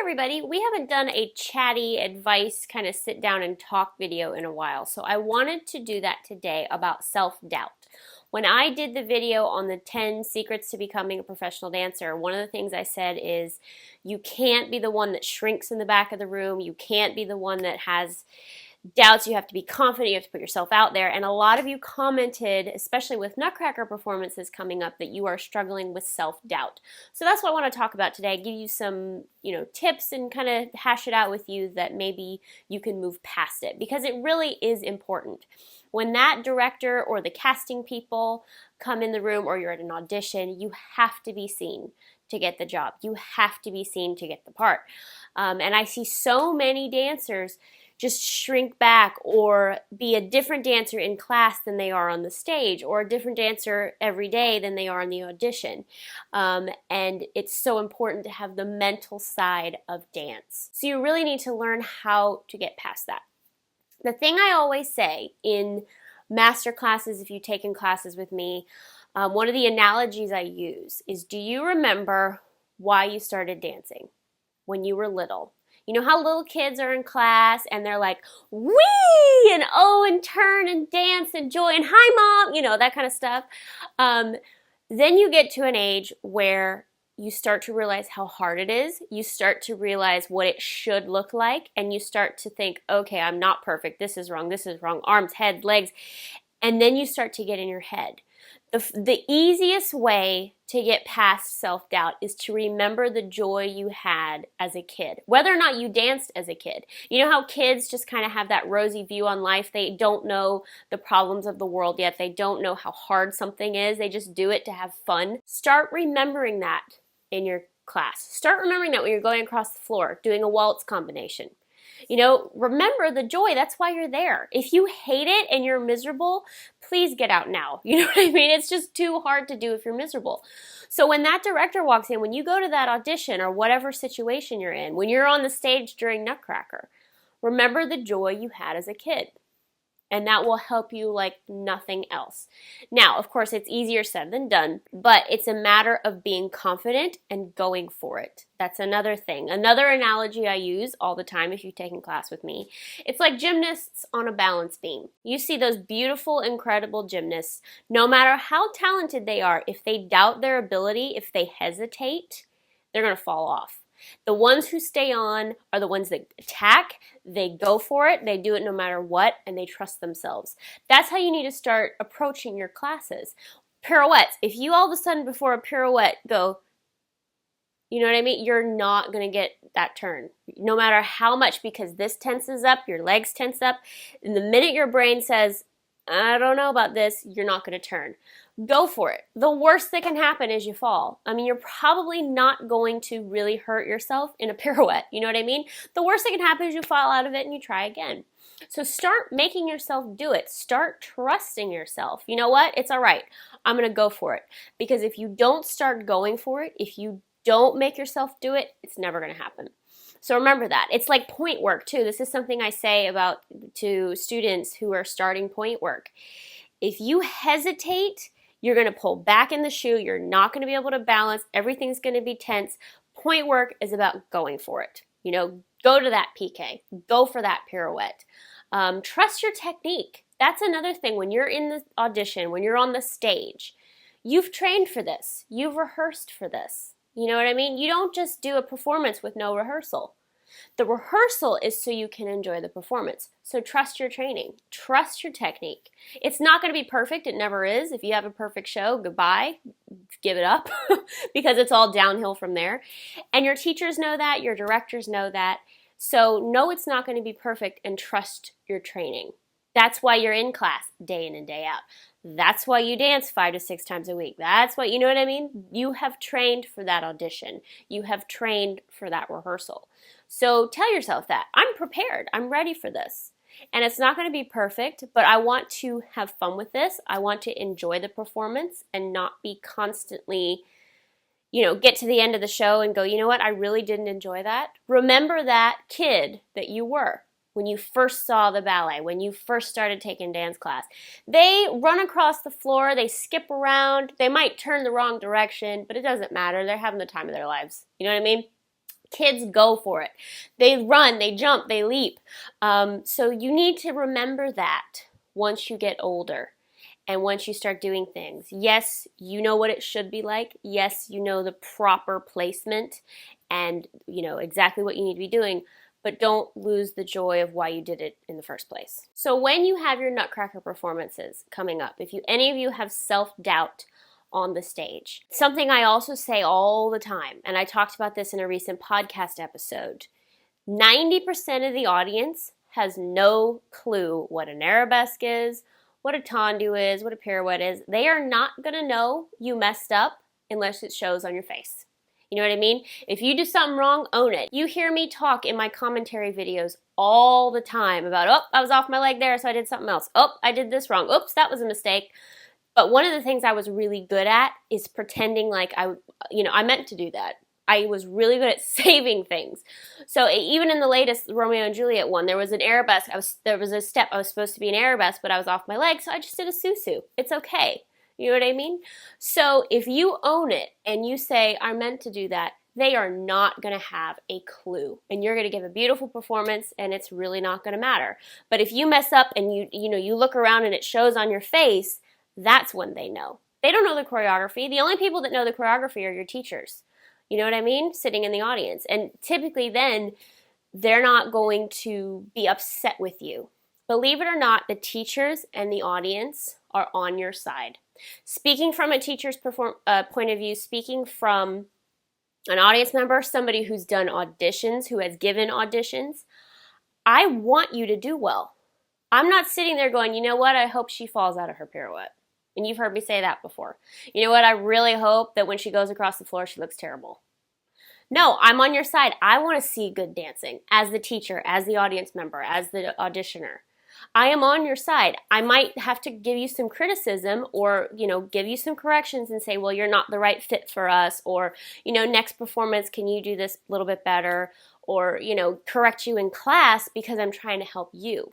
everybody. We haven't done a chatty advice kind of sit down and talk video in a while, so I wanted to do that today about self-doubt. When I did the video on the 10 secrets to becoming a professional dancer, one of the things I said is you can't be the one that shrinks in the back of the room. You can't be the one that has doubts. You have to be confident. You have to put yourself out there. And a lot of you commented, especially with Nutcracker performances coming up, that you are struggling with self-doubt. So that's what I want to talk about today. Give you some, tips and kind of hash it out with you that maybe you can move past it, because it really is important. When that director or the casting people come in the room or you're at an audition, you have to be seen to get the job. You have to be seen to get the part. And I see so many dancers just shrink back or be a different dancer in class than they are on the stage, or a different dancer every day than they are in the audition. And it's so important to have the mental side of dance. So you really need to learn how to get past that. The thing I always say in master classes, if you've taken classes with me, one of the analogies I use is, do you remember why you started dancing when you were little? You know how little kids are in class and they're like, wee, and oh, and turn and dance and joy and hi, mom, that kind of stuff. Then you get to an age where you start to realize how hard it is. You start to realize what it should look like, and you start to think, okay, I'm not perfect. This is wrong. Arms, head, legs. And then you start to get in your head. The easiest way to get past self-doubt is to remember the joy you had as a kid, whether or not you danced as a kid. You know how kids just kind of have that rosy view on life? They don't know the problems of the world yet. They don't know how hard something is. They just do it to have fun. Start remembering that in your class. Start remembering that when you're going across the floor, doing a waltz combination. Remember the joy. That's why you're there. If you hate it and you're miserable, please get out now. You know what I mean? It's just too hard to do if you're miserable. So when that director walks in, when you go to that audition or whatever situation you're in, when you're on the stage during Nutcracker, remember the joy you had as a kid. And that will help you like nothing else. Now, of course, it's easier said than done, but it's a matter of being confident and going for it. That's another thing. Another analogy I use all the time if you've taken class with me, it's like gymnasts on a balance beam. You see those beautiful, incredible gymnasts, no matter how talented they are, if they doubt their ability, if they hesitate, they're going to fall off. The ones who stay on are the ones that attack, they go for it, they do it no matter what, and they trust themselves. That's how you need to start approaching your classes. Pirouettes. If you all of a sudden before a pirouette go, you know what I mean? You're not going to get that turn, no matter how much, because this tenses up, your legs tense up, and the minute your brain says, I don't know about this, you're not going to turn. Go for it. The worst that can happen is you fall. I mean, you're probably not going to really hurt yourself in a pirouette. You know what I mean? The worst that can happen is you fall out of it and you try again. So start making yourself do it. Start trusting yourself. You know what? It's all right. I'm going to go for it. Because if you don't start going for it, if you don't make yourself do it, it's never going to happen. So remember that. It's like point work too. This is something I say about to students who are starting point work. If you hesitate, you're going to pull back in the shoe. You're not going to be able to balance. Everything's going to be tense. Point work is about going for it. Go to that PK. Go for that pirouette. Trust your technique. That's another thing. When you're in the audition, when you're on the stage, you've trained for this. You've rehearsed for this. You know what I mean? You don't just do a performance with no rehearsal. The rehearsal is so you can enjoy the performance. So trust your training. Trust your technique. It's not going to be perfect. It never is. If you have a perfect show, goodbye. Give it up because it's all downhill from there. And your teachers know that. Your directors know that. So know it's not going to be perfect and trust your training. That's why you're in class day in and day out. That's why you dance 5 to 6 times a week. That's what, you know what I mean? You have trained for that audition. You have trained for that rehearsal. So tell yourself that. I'm prepared. I'm ready for this. And it's not going to be perfect, but I want to have fun with this. I want to enjoy the performance and not be constantly, get to the end of the show and go, you know what? I really didn't enjoy that. Remember that kid that you were when you first saw the ballet, when you first started taking dance class. They run across the floor, they skip around, they might turn the wrong direction, but it doesn't matter. They're having the time of their lives. You know what I mean? Kids go for it. They run, they jump, they leap. So you need to remember that once you get older and once you start doing things. Yes, you know what it should be like. Yes, you know the proper placement and you know exactly what you need to be doing, but don't lose the joy of why you did it in the first place. So when you have your Nutcracker performances coming up, if any of you have self-doubt on the stage, something I also say all the time, and I talked about this in a recent podcast episode, 90% of the audience has no clue what an arabesque is, what a tendu is, what a pirouette is. They are not going to know you messed up unless it shows on your face. You know what I mean? If you do something wrong, own it. You hear me talk in my commentary videos all the time about, oh, I was off my leg there, so I did something else. Oh, I did this wrong. Oops, that was a mistake. But one of the things I was really good at is pretending like I meant to do that. I was really good at saving things. So even in the latest Romeo and Juliet one, there was an arabesque. There was a step. I was supposed to be an arabesque, but I was off my leg, so I just did a susu. It's okay. You know what I mean? So if you own it and you say, I meant to do that, they are not going to have a clue. And you're going to give a beautiful performance and it's really not going to matter. But if you mess up and you look around and it shows on your face, that's when they know. They don't know the choreography. The only people that know the choreography are your teachers. You know what I mean? Sitting in the audience. And typically then, they're not going to be upset with you. Believe it or not, the teachers and the audience are on your side. Speaking from a teacher's point of view, speaking from an audience member, somebody who's done auditions, who has given auditions, I want you to do well. I'm not sitting there going, you know what, I hope she falls out of her pirouette. And you've heard me say that before. You know what, I really hope that when she goes across the floor, she looks terrible. No, I'm on your side. I want to see good dancing as the teacher, as the audience member, as the auditioner. I am on your side. I might have to give you some criticism or, give you some corrections and say, well, you're not the right fit for us, or, next performance, can you do this a little bit better? Or, correct you in class because I'm trying to help you.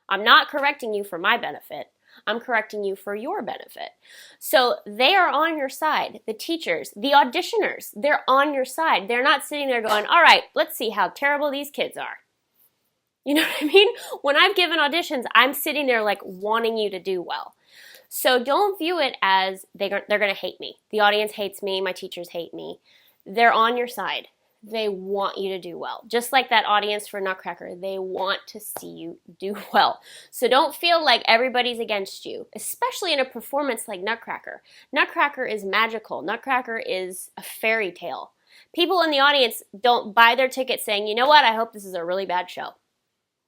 I'm not correcting you for my benefit. I'm correcting you for your benefit. So they are on your side. The teachers, the auditioners, they're on your side. They're not sitting there going, all right, let's see how terrible these kids are. You know what I mean? When I've given auditions, I'm sitting there like wanting you to do well. So don't view it as they're going to hate me. The audience hates me. My teachers hate me. They're on your side. They want you to do well. Just like that audience for Nutcracker, they want to see you do well. So don't feel like everybody's against you, especially in a performance like Nutcracker. Nutcracker is magical. Nutcracker is a fairy tale. People in the audience don't buy their ticket saying, you know what, I hope this is a really bad show.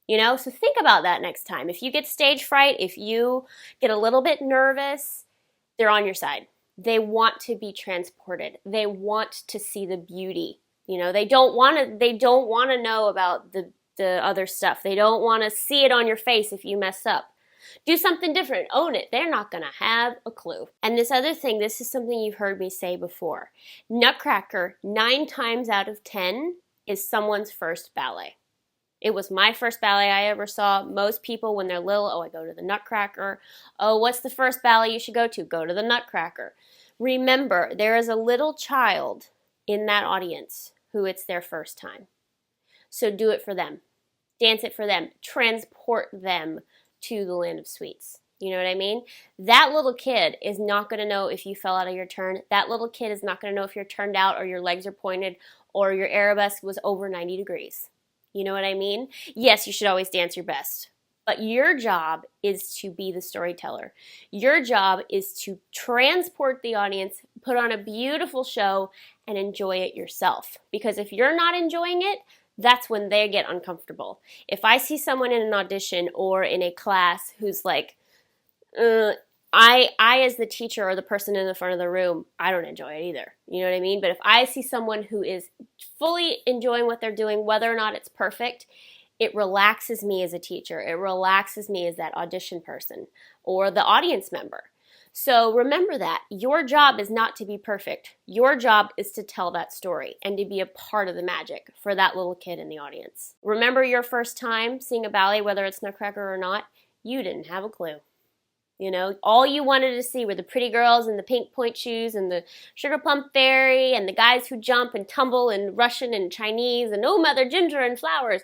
So think about that next time. If you get stage fright, if you get a little bit nervous, they're on your side. They want to be transported. They want to see the beauty. They don't want to know about the other stuff. They don't want to see it on your face if you mess up. Do something different. Own it. They're not going to have a clue. And this other thing, this is something you've heard me say before. Nutcracker, 9 times out of 10, is someone's first ballet. It was my first ballet I ever saw. Most people, when they're little, I go to the Nutcracker. Oh, what's the first ballet you should go to? Go to the Nutcracker. Remember, there is a little child in that audience who it's their first time. So do it for them. Dance it for them. Transport them to the land of sweets. You know what I mean? That little kid is not going to know if you fell out of your turn. That little kid is not going to know if you're turned out or your legs are pointed or your arabesque was over 90 degrees. You know what I mean? Yes, you should always dance your best. But your job is to be the storyteller. Your job is to transport the audience, put on a beautiful show, and enjoy it yourself. Because if you're not enjoying it, that's when they get uncomfortable. If I see someone in an audition or in a class who's like, I as the teacher or the person in the front of the room, I don't enjoy it either. You know what I mean? But if I see someone who is fully enjoying what they're doing, whether or not it's perfect, it relaxes me as a teacher. It relaxes me as that audition person or the audience member. So remember that. Your job is not to be perfect. Your job is to tell that story and to be a part of the magic for that little kid in the audience. Remember your first time seeing a ballet, whether it's Nutcracker or not, you didn't have a clue. You know, all you wanted to see were the pretty girls in the pink point shoes and the sugar plum fairy and the guys who jump and tumble in Russian and Chinese and oh, Mother Ginger and flowers,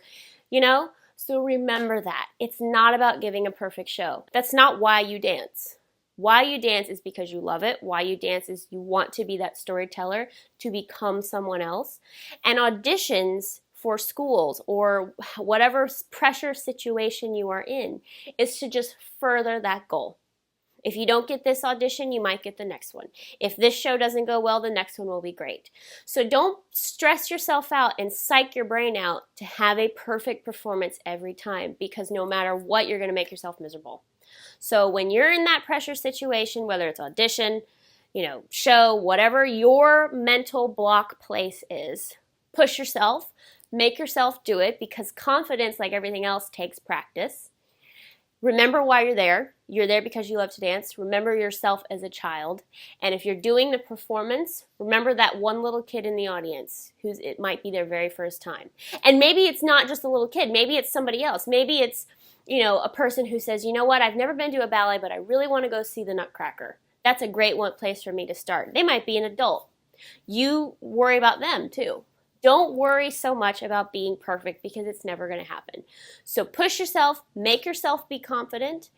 you know? So remember that. It's not about giving a perfect show. That's not why you dance. Why you dance is because you love it. Why you dance is you want to be that storyteller, to become someone else. And auditions for schools or whatever pressure situation you are in is to just further that goal. If you don't get this audition, you might get the next one. If this show doesn't go well, the next one will be great. So don't stress yourself out and psych your brain out to have a perfect performance every time, because no matter what, you're going to make yourself miserable. So when you're in that pressure situation, whether it's audition, show, whatever your mental block place is, push yourself, make yourself do it, because confidence, like everything else, takes practice. Remember why you're there. You're there because you love to dance. Remember yourself as a child. And if you're doing the performance, remember that one little kid in the audience it might be their very first time. And maybe it's not just a little kid. Maybe it's somebody else. Maybe it's, a person who says, you know what, I've never been to a ballet, but I really want to go see the Nutcracker. That's a great place for me to start. They might be an adult. You worry about them too. Don't worry so much about being perfect, because it's never going to happen. So push yourself, make yourself be confident.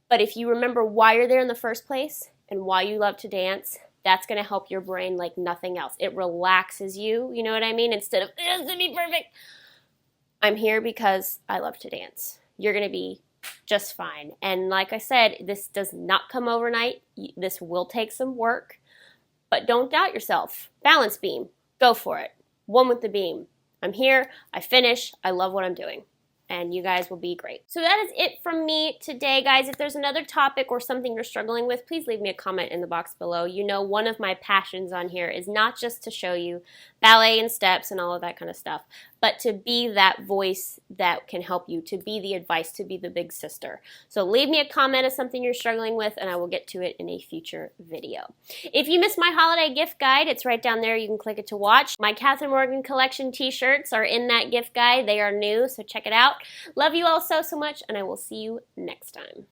But if you remember why you're there in the first place and why you love to dance, that's going to help your brain like nothing else. It relaxes you, you know what I mean? Instead of, it has to be perfect. I'm here because I love to dance. You're going to be just fine. And like I said, this does not come overnight. This will take some work. But don't doubt yourself. Balance beam. Go for it. One with the beam. I'm here, I finish, I love what I'm doing. And you guys will be great. So that is it from me today, guys. If there's another topic or something you're struggling with, please leave me a comment in the box below. You know, one of my passions on here is not just to show you ballet and steps and all of that kind of stuff, but to be that voice that can help you, to be the advice, to be the big sister. So leave me a comment of something you're struggling with, and I will get to it in a future video. If you missed my holiday gift guide, it's right down there. You can click it to watch. My Kathryn Morgan collection t-shirts are in that gift guide. They are new, so check it out. Love you all so much, and I will see you next time.